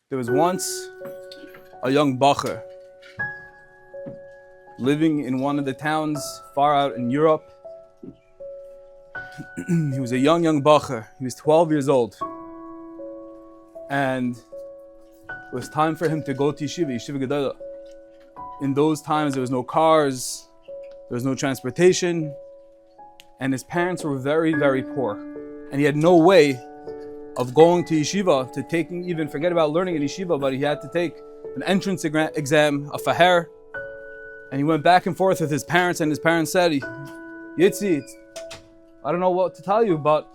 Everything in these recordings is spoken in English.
There was once a young bacher living in one of the towns far out in Europe. He was a young bacher. He was 12 years old. And it was time for him to go to Yeshiva Gedolah. In those times, there was no cars, there was no transportation, and his parents were very, very poor. And he had no way of going to yeshiva, to taking, even forget about learning at yeshiva, but he had to take an entrance exam, a faher. And he went back and forth with his parents, and his parents said, Yitzi, I don't know what to tell you, but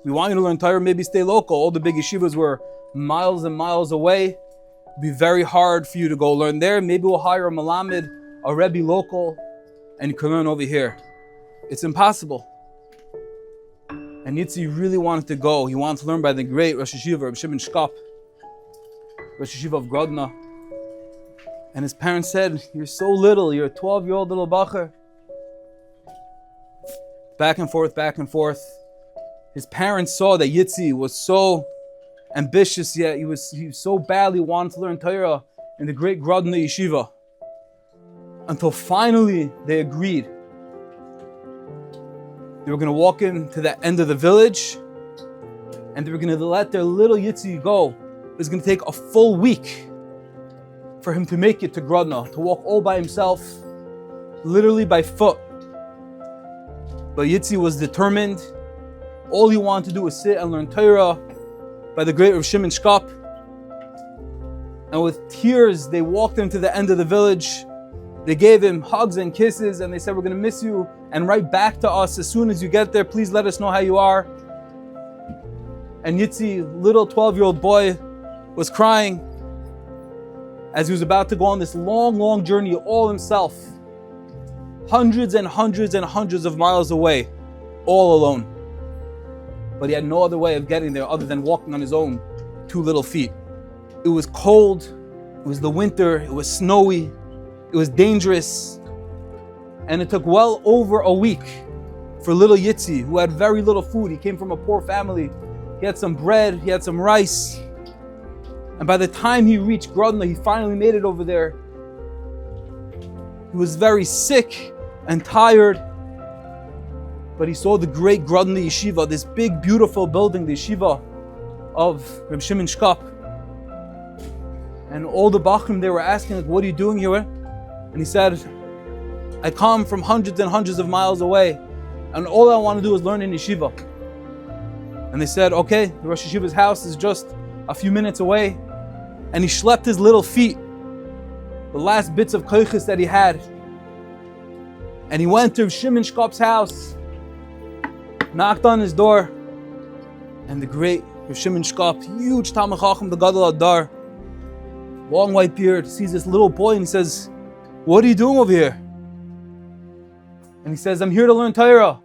we want you to learn Torah, maybe stay local. All the big yeshivas were miles and miles away. It'd be very hard for you to go learn there. Maybe we'll hire a Malamed, a Rebbe local, and you can learn over here. It's impossible. And Yitzi really wanted to go. He wanted to learn by the great Rosh Yeshiva, Shimon Shkop, Rosh Yeshiva of Grodno. And his parents said, you're so little, you're a 12-year-old little bacher. Back and forth. His parents saw that Yitzi was so ambitious, yet he was so badly wanted to learn Torah in the great Grodno Yeshiva. Until finally they agreed. They were going to walk into the end of the village, and they were going to let their little Yitzi go. It was going to take a full week for him to make it to Grodno, to walk all by himself, literally by foot. But Yitzi was determined. All he wanted to do was sit and learn Torah by the great Rav Shimon Shkop. And with tears, they walked him to the end of the village. They gave him hugs and kisses, and they said, we're going to miss you, and write back to us as soon as you get there. Please let us know how you are. And Yitzi, little 12-year-old boy, was crying as he was about to go on this long journey all himself. Hundreds and hundreds and hundreds of miles away, all alone. But he had no other way of getting there other than walking on his own 2 little feet. It was cold, it was the winter, it was snowy, it was dangerous, and it took well over a week for little Yitzi, who had very little food. He came from a poor family. He had some bread, he had some rice. And by the time he reached Grodno, he finally made it over there. He was very sick and tired, but he saw the great Grodno Yeshiva, this big, beautiful building, the Yeshiva of Reb Shimon Shkop. And all the Bachrim, they were asking, like, what are you doing here? And he said, I come from hundreds and hundreds of miles away, and all I want to do is learn in yeshiva. And they said, okay, the Rosh Yeshiva's house is just a few minutes away. And he schlepped his little feet, the last bits of koiches that he had. And he went to Shimon Shkop's house, knocked on his door, and the great Shimon Shkop, huge Talmid Chacham, the Gadol Adar, long white beard, sees this little boy and he says, what are you doing over here? And he says, I'm here to learn Torah.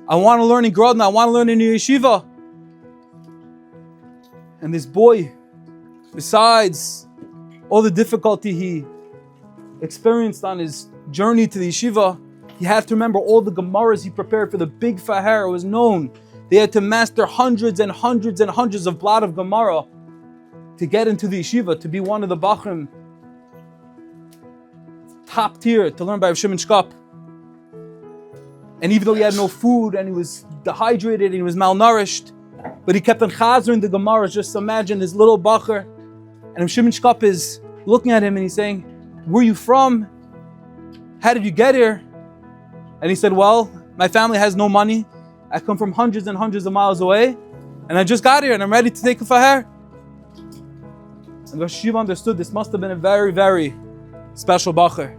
I want to learn in Grodno. I want to learn in your yeshiva. And this boy, besides all the difficulty he experienced on his journey to the yeshiva, he had to remember all the Gemaras he prepared for the big Faher. It was known they had to master hundreds and hundreds and hundreds of blot of Gemara to get into the yeshiva, to be one of the Bachrim, top tier, to learn by Rav Shimon Shkop. And even though he had no food and he was dehydrated and he was malnourished, but he kept on chazering the Gemaras. Just imagine this little bacher, and Rav Shimon Shkop is looking at him and he's saying, where are you from? How did you get here? And he said, well, my family has no money. I come from hundreds and hundreds of miles away, and I just got here and I'm ready to take a faher. And Rosh Yeshiva understood this must have been a very, very special bacher.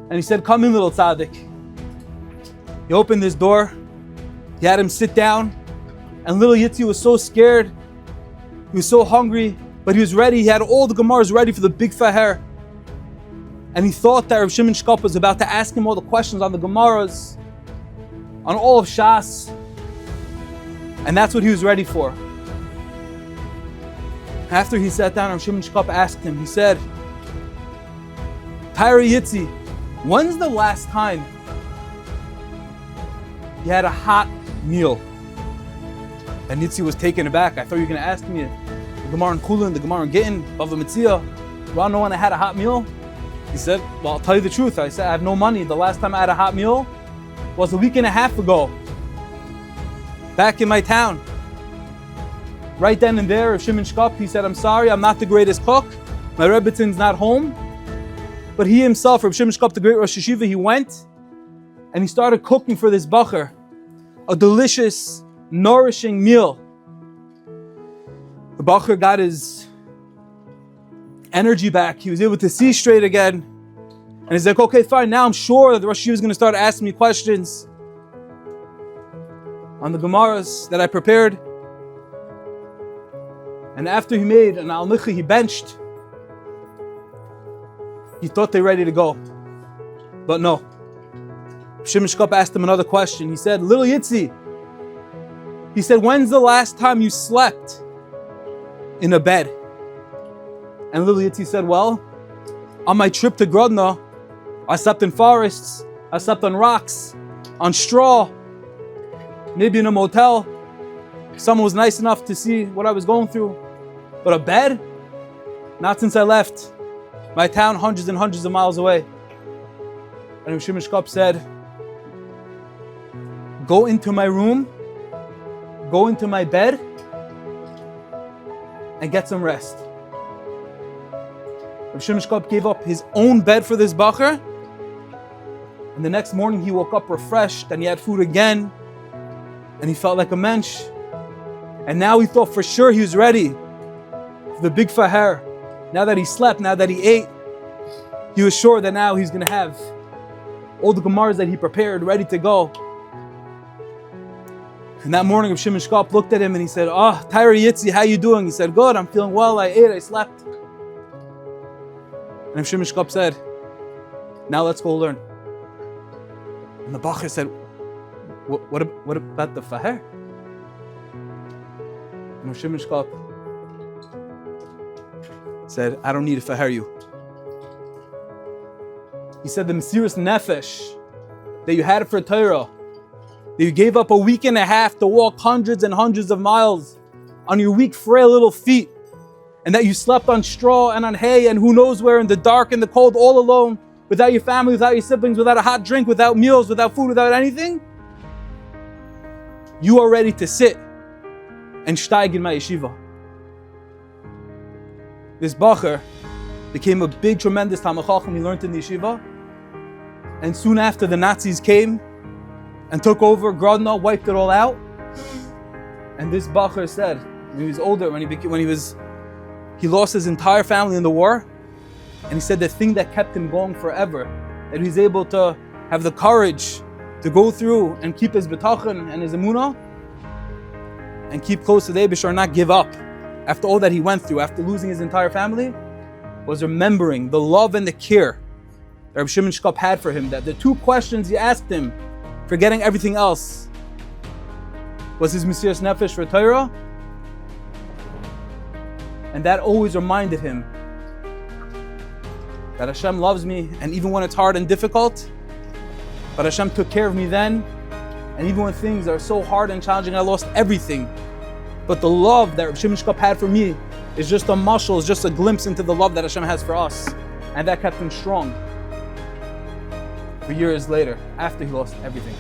And he said, come in, little tzaddik. He opened this door, he had him sit down, and little Yitzi was so scared, he was so hungry, but he was ready. He had all the Gemaras ready for the big faher. And he thought that Rav Shimon Shkop was about to ask him all the questions on the Gemaras, on all of Shas, and that's what he was ready for. After he sat down, Rav Shimon Shkop asked him, he said, Tyra Yitzi, when's the last time you had a hot meal? And Yitzi was taken aback. I thought you were going to ask me Gemara in Kulin, the Gemara in Gittin, Bava Metzia. You want to know when I had a hot meal? He said, well, I'll tell you the truth. I said, I have no money. The last time I had a hot meal was a week and a half ago, back in my town. Right then and there, Shimon Shkop, he said, I'm sorry, I'm not the greatest cook. My Rebbetzin's not home. But he himself, Reb Shimon Shkop, the great Rosh Yeshiva, he went and he started cooking for this bacher a delicious, nourishing meal. The bacher got his energy back. He was able to see straight again. And he's like, okay, fine, now I'm sure that the Rosh Yeshiva is going to start asking me questions on the Gemaras that I prepared. And after he made an al-michi, he benched. He thought they were ready to go. But no. Shimon Shkop asked him another question. He said, Little Yitzi, he said, when's the last time you slept in a bed? And Little Yitzi said, well, on my trip to Grodno, I slept in forests, I slept on rocks, on straw, maybe in a motel. Someone was nice enough to see what I was going through. But a bed? Not since I left my town hundreds and hundreds of miles away. And Shimon Shkop said, go into my room, go into my bed, and get some rest. Shimon Shkop gave up his own bed for this bacher, and the next morning he woke up refreshed and he had food again, and he felt like a mensch. And now he thought for sure he was ready for the big faher. Now that he slept, now that he ate, he was sure that now he's going to have all the Gemaras that he prepared ready to go. And that morning, Shimon Shkop looked at him and he said, oh, Tyra Yitzi, how you doing? He said, good, I'm feeling well, I ate, I slept. And Shimon Shkop said, now let's go learn. And the bacher said, what about the faher? And Shimon Shkop said, I don't need to faher you. He said, the Mesiras Nefesh that you had for Torah, that you gave up a week and a half to walk hundreds and hundreds of miles on your weak, frail little feet, and that you slept on straw and on hay and who knows where in the dark and the cold all alone, without your family, without your siblings, without a hot drink, without meals, without food, without anything, you are ready to sit and steig in my yeshiva. This bacher became a big, tremendous Talmid Chacham. He learned in the yeshiva. And soon after, the Nazis came and took over Grodno, wiped it all out. And this bacher said, when he was older, he lost his entire family in the war. And he said the thing that kept him going forever, that he was able to have the courage to go through and keep his bitachon and his emunah, and keep close to the Eibishter, not give up after all that he went through, after losing his entire family, was remembering the love and the care that Reb Shimon Shkop had for him, that the two questions he asked him, forgetting everything else, was his Mesiras Nefesh for Torah, and that always reminded him that Hashem loves me, and even when it's hard and difficult, but Hashem took care of me then, and even when things are so hard and challenging, I lost everything. But the love that Reb Shimon Shkop had for me is just a mashal, is just a glimpse into the love that Hashem has for us. And that kept him strong for years later, after he lost everything.